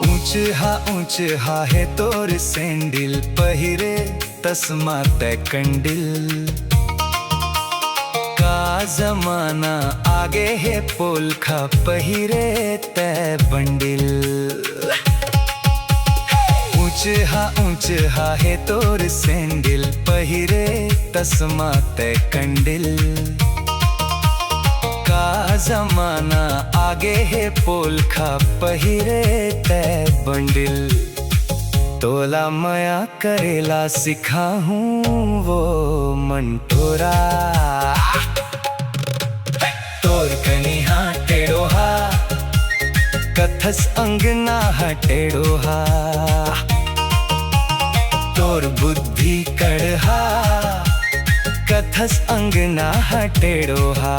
ऊंच हा है तोर सैंडल पहिरे तस्मा तय कंडिल का जमाना आगे है पोलखा पहिरे तय बंडिल। ऊंच हा है तोर सैंडल पहिरे तस्मा तय कंडिल का जमाना आगे है पोलखा पहिरे तय बंडिल। तोला मया करेला सिखा हूँ वो मंटोरा तोर कनिहा टेढ़ो हा कथस अंगना टेढ़ो हा तोर बुद्धि कड़हा कथस अंगना टेढ़ो हा।